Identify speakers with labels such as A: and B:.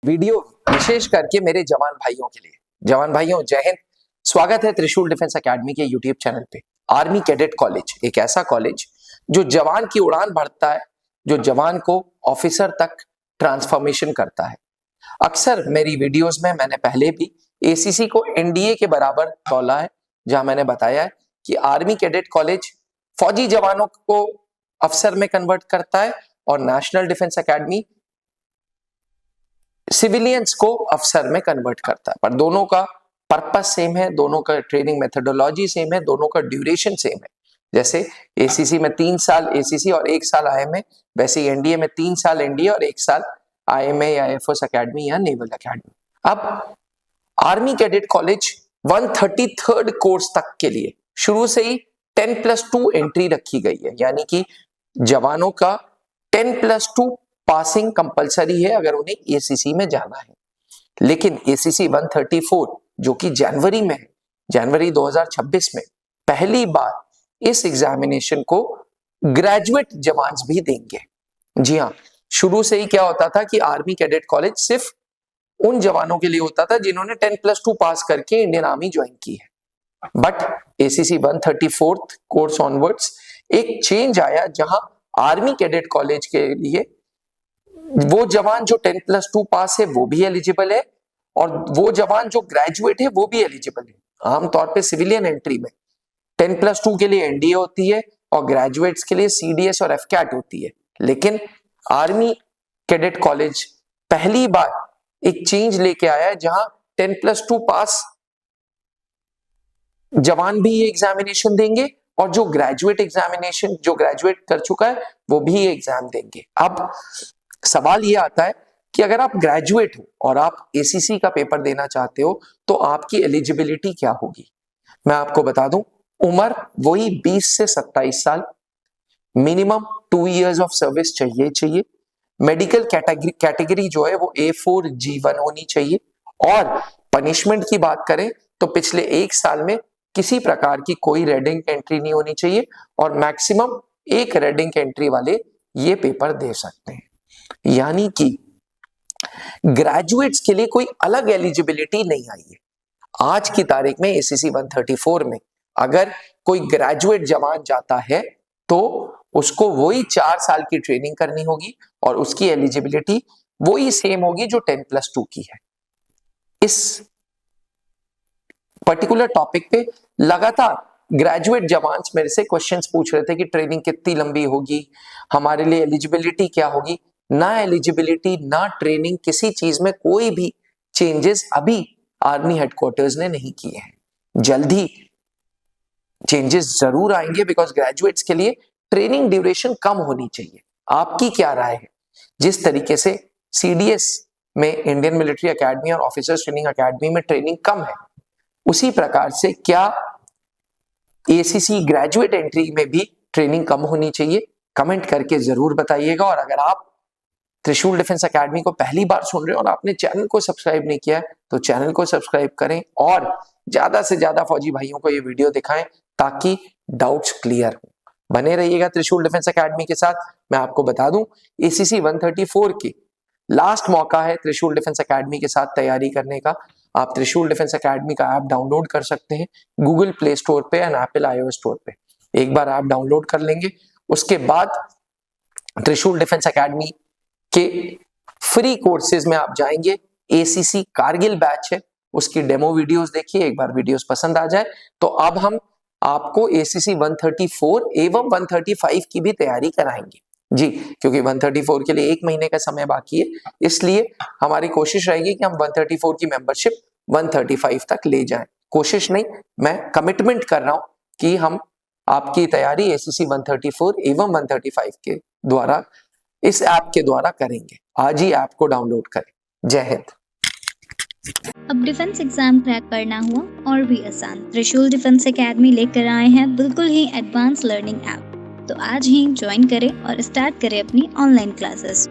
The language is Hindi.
A: वीडियो विशेष करके मेरे जवान भाइयों के लिए। जवान भाइयों, जय हिंद। स्वागत है त्रिशूल डिफेंस एकेडमी के यूट्यूब चैनल पे। आर्मी कैडेट कॉलेज एक ऐसा कॉलेज जो जवान की उड़ान भरता है, जो जवान को ऑफिसर तक ट्रांसफॉर्मेशन करता है। अक्सर मेरी वीडियोस में मैंने पहले भी एसीसी को एनडीए के बराबर तौला है, जहां मैंने बताया है कि आर्मी कैडेट कॉलेज फौजी जवानों को अफसर में कन्वर्ट करता है और नेशनल डिफेंस एकेडमी सिविलियंस को अफसर में कन्वर्ट करता है। पर दोनों का पर्पस सेम है, दोनों का ट्रेनिंग मेथोडोलॉजी सेम है, दोनों का ड्यूरेशन सेम है। जैसे एसीसी में 3 साल एसीसी और 1 साल आईएमए, वैसे ही एनडीए में 3 साल एनडीए और 1 साल आईएमए या एयरफोर्स एकेडमी या नेवल एकेडमी। अब army cadet college 133rd course तक के लिए शुरू से ही 10+2 एंट्री रखी गई है, यानी कि जवानों का 10+2 पासिंग कंपलसरी है अगर उन्हें एसीसी में जाना है। लेकिन एसीसी 134 जो कि जनवरी में है, जनवरी 2026 में पहली बार इस एग्जामिनेशन को ग्रेजुएट जवान भी देंगे। जी हाँ, शुरू से ही क्या होता था कि आर्मी कैडेट कॉलेज सिर्फ उन जवानों के लिए होता था जिन्होंने 10+2 पास करके इंडियन आर्मी ज्वाइन की है। बट एसीसी 134 कोर्स ऑनवर्ड्स एक चेंज आया, जहां आर्मी कैडेट कॉलेज के लिए वो जवान जो 10+2 पास है वो भी एलिजिबल है और वो जवान जो ग्रेजुएट है वो भी एलिजिबल है। आमतौर पे सिविलियन एंट्री में 10+2 के लिए एनडीए होती है और ग्रेजुएट्स के लिए सीडीएस और एफकैट होती है। लेकिन आर्मी कैडेट कॉलेज पहली बार एक चेंज लेके आया है, जहां 10+2 पास जवान भी ये एग्जामिनेशन देंगे और जो ग्रेजुएट एग्जामिनेशन जो ग्रेजुएट कर चुका है वो भी ये एग्जाम देंगे। अब सवाल ये आता है कि अगर आप ग्रेजुएट हो और आप एसीसी का पेपर देना चाहते हो तो आपकी एलिजिबिलिटी क्या होगी। मैं आपको बता दूं, उम्र वही 20 से 27 साल, मिनिमम 2 इयर्स ऑफ सर्विस चाहिए। मेडिकल कैटेगरी जो है वो A4G1 होनी चाहिए और पनिशमेंट की बात करें तो पिछले 1 साल में किसी प्रकार की कोई रेडिंग एंट्री नहीं होनी चाहिए और मैक्सिमम 1 रेडिंग एंट्री वाले ये पेपर दे सकते हैं। यानी कि ग्रेजुएट्स के लिए कोई अलग एलिजिबिलिटी नहीं आई है। आज की तारीख में एसीसी 134 में अगर कोई ग्रेजुएट जवान जाता है तो उसको वही 4 साल की ट्रेनिंग करनी होगी और उसकी एलिजिबिलिटी वही सेम होगी जो 10+2 की है। इस पर्टिकुलर टॉपिक पे लगातार ग्रेजुएट जवान मेरे से क्वेश्चंस पूछ रहे थे कि ट्रेनिंग कितनी लंबी होगी, हमारे लिए एलिजिबिलिटी क्या होगी। ना एलिजिबिलिटी ना ट्रेनिंग, किसी चीज में कोई भी चेंजेस अभी आर्मी हेडक्वार्टर्स ने नहीं किए हैं। जल्दी चेंजेस जरूर आएंगे बिकॉज ग्रेजुएट्स के लिए ट्रेनिंग ड्यूरेशन कम होनी चाहिए। आपकी क्या राय है? जिस तरीके से सीडीएस में इंडियन मिलिट्री एकेडमी और ऑफिसर्स ट्रेनिंग एकेडमी में ट्रेनिंग कम है, उसी प्रकार से क्या एसीसी ग्रेजुएट एंट्री में भी ट्रेनिंग कम होनी चाहिए? कमेंट करके जरूर बताइएगा। और अगर आप त्रिशूल डिफेंस एकेडमी को पहली बार सुन रहे हो और आपने चैनल को सब्सक्राइब नहीं किया है तो चैनल को सब्सक्राइब करें और ज्यादा से ज्यादा फौजी भाइयों को ये वीडियो दिखाएं ताकि डाउट्स क्लियर हो। बने रहिएगा त्रिशूल डिफेंस एकेडमी के साथ। मैं आपको बता दूं, एसीसी 134 की लास्ट मौका है त्रिशूल डिफेंस एकेडमी के साथ तैयारी करने का। आप त्रिशूल डिफेंस एकेडमी का ऐप डाउनलोड कर सकते हैं गूगल प्ले स्टोर पे एंड एप्पल iOS स्टोर पे। एक बार ऐप डाउनलोड कर लेंगे, उसके बाद त्रिशूल डिफेंस एकेडमी के फ्री कोर्सेज में आप जाएंगे। एसीसी कारगिल बैच है, उसकी डेमो वीडियोस देखिए। एक बार वीडियोस पसंद आ जाए तो अब हम आपको एसीसी 134 एवं 135 की भी तैयारी कराएंगे जी, क्योंकि 134 के लिए 1 महीने का समय बाकी है। इसलिए हमारी कोशिश रहेगी कि हम 134 की मेंबरशिप 135 तक ले जाएं। कोशिश नहीं, मैं कमिटमेंट कर रहा हूं कि हम आपकी तैयारी एसीसी 134 एवं 135 के द्वारा, इस ऐप के द्वारा करेंगे। आज ही ऐप को डाउनलोड करें। जय हिंद।
B: अब डिफेंस एग्जाम क्रैक करना हुआ और भी आसान, त्रिशूल डिफेंस एकेडमी लेकर आए हैं बिल्कुल ही एडवांस लर्निंग ऐप। तो आज ही ज्वाइन करें और स्टार्ट करें अपनी ऑनलाइन क्लासेस।